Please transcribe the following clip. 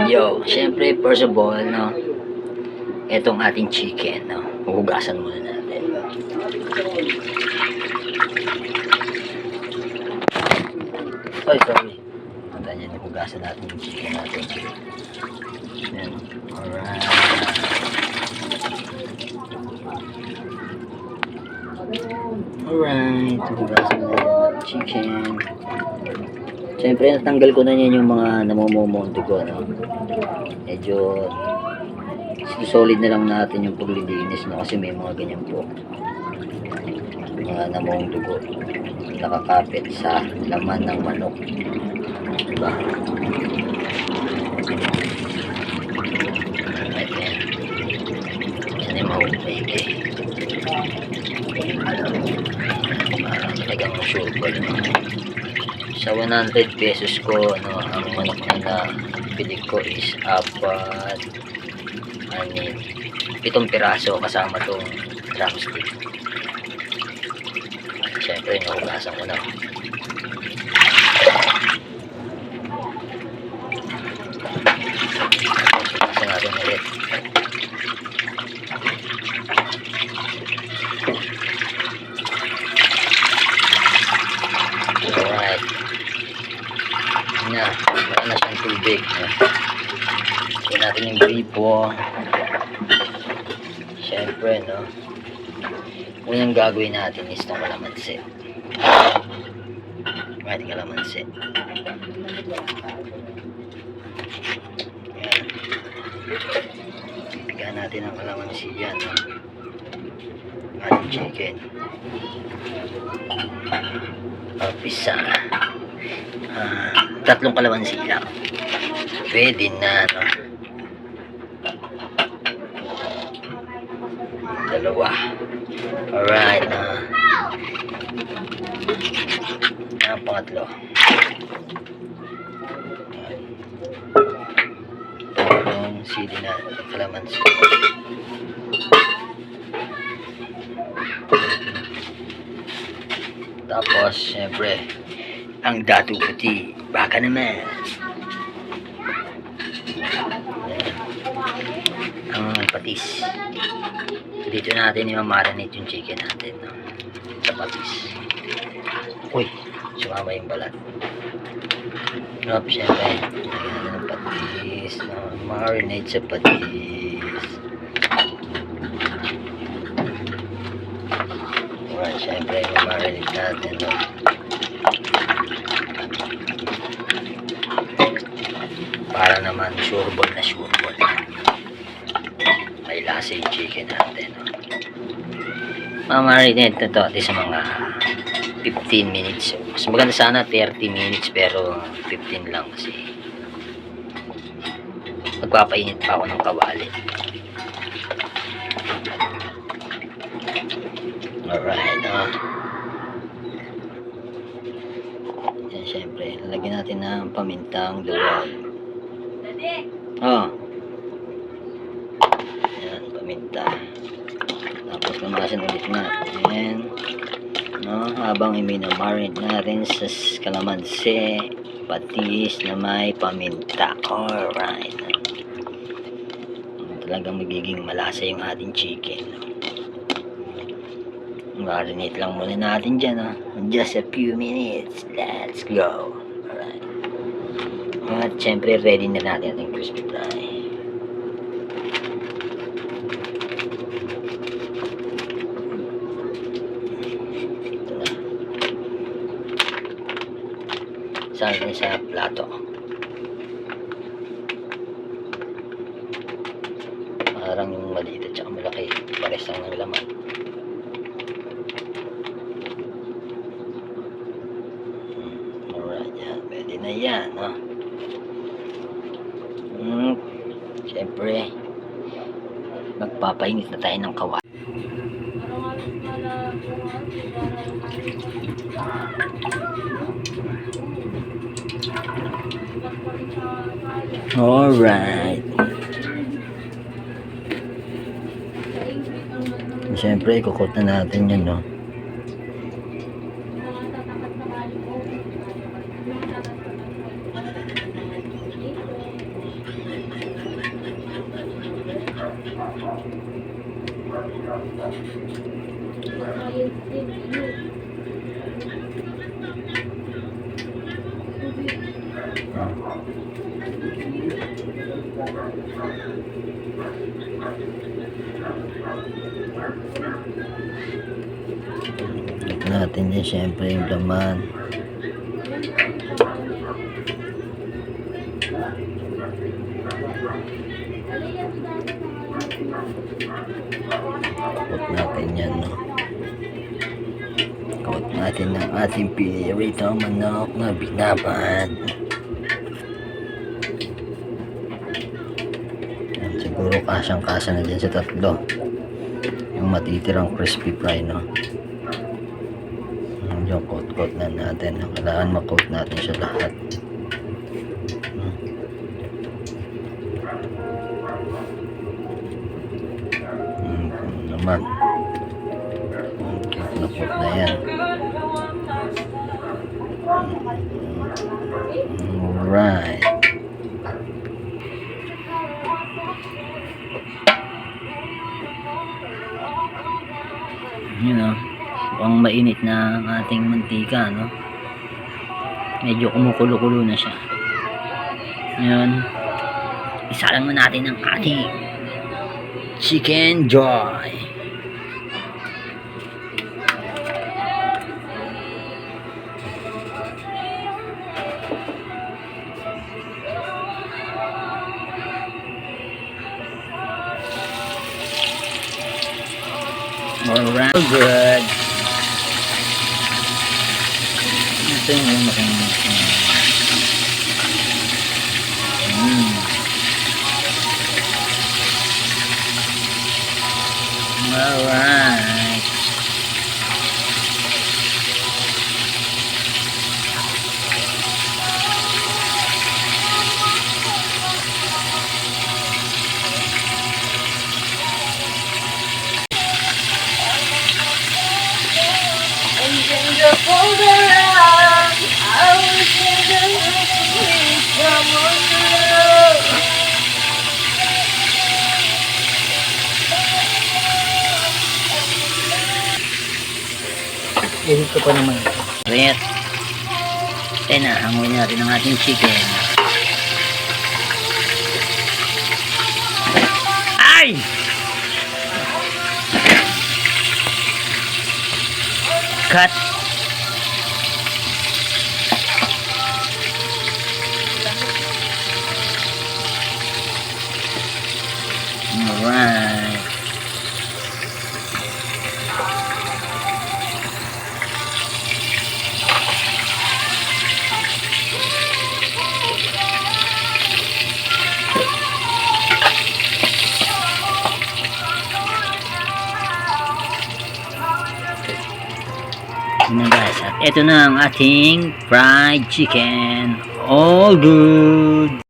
Yo, syempre, first of all, no, etong ating chicken, no, huhugasan muna natin. Ay, sorry. Ganyan, huhugasan natin yung chicken natin. Yan. Alright. Alright, huhugasan natin yung chicken. Siyempre, natanggal ko na yan yung mga namumumong dugo, no? Medyo solid na lang natin yung paglilinis, no? Kasi may mga ganyan po. Mga namumong dugo. Nakakapit sa laman ng manok. Diba? Right there. Yan yung mahulay eh. Talagang sure ko, no? Sa 100 pesos ko, ano, ang manok na nabili ko is 7 piraso kasama tong drumstick. Siyempre, nahugasan ko na. Hugasan natin ulit. Alright. Na, wala na siyang tubig. Tignan natin yung gripo. Siyempre, no, unang gagawin natin is itong kalamansi. Ating kalamansi. Ayan. Pipigaan natin ang kalamansi yan, no? Ating chicken. Pisa. 3 kalamansi lang. Pwede na, no? 2. Alright, ang pangatlo. Yung sili na kalamansi. Tapos, syempre, ang datu puti. Baka naman. Ang patis. Dito natin i-marinate yung chicken natin, no? Sa patis. Uy, sumama yung balat. Siyempre, lagyan natin ng patis, no? Marinate sa patis. Alright, siyempre, i-marinate natin, no? Para naman sureball na sureball. May lasa yung chicken natin, no? Mamarinate na to at least sa mga 15 minutes. Mas maganda sana 30 minutes pero 15 lang kasi magpapainit pa ako ng kawali. Alright, yan, syempre lalagyan natin ng pamintang duwag. Yan, paminta. Tapos lamasan ulit natin, no? Habang i-marinate natin sa kalamansi, patis na may paminta. Alright. Talagang magiging malasa yung ating chicken. Marinate lang muna natin dyan, no? Just a few minutes. Let's go. Alright. At syempre ready na natin ating crispy fry. Saan sa plato. Parang yung maliit at saka malaki. Pares lang ng laman. Alright, yan. Pwede na yan, no? Siyempre, magpapainit na tayo ng kawali. Alright. Siyempre, ikukot na natin yun, no? Natin din syempre yung laman. Kapot natin yan, no? Kapot natin ng ating pinirito manok na binabad. Yan, siguro kasyang-kasya na dyan sa tatlo yung matitirang crispy fry, no? Yung coat-coat na natin. Kailangan ma-coat natin siya lahat. Naman. Coat na yan. Alright. Yun, know, ang mainit na ang ating mantika, no? Medyo kumukulo-kulo na siya. Ngayon, isalang na natin ang ating Chicken Joy. Alright, good. Ito yung makinig. Alright. Edit ko pa naman ito. Wait. Hanguin natin ang ating chicken. Ay! Cut. Alright. Yun na guys, at ito na ang ating fried chicken. All good.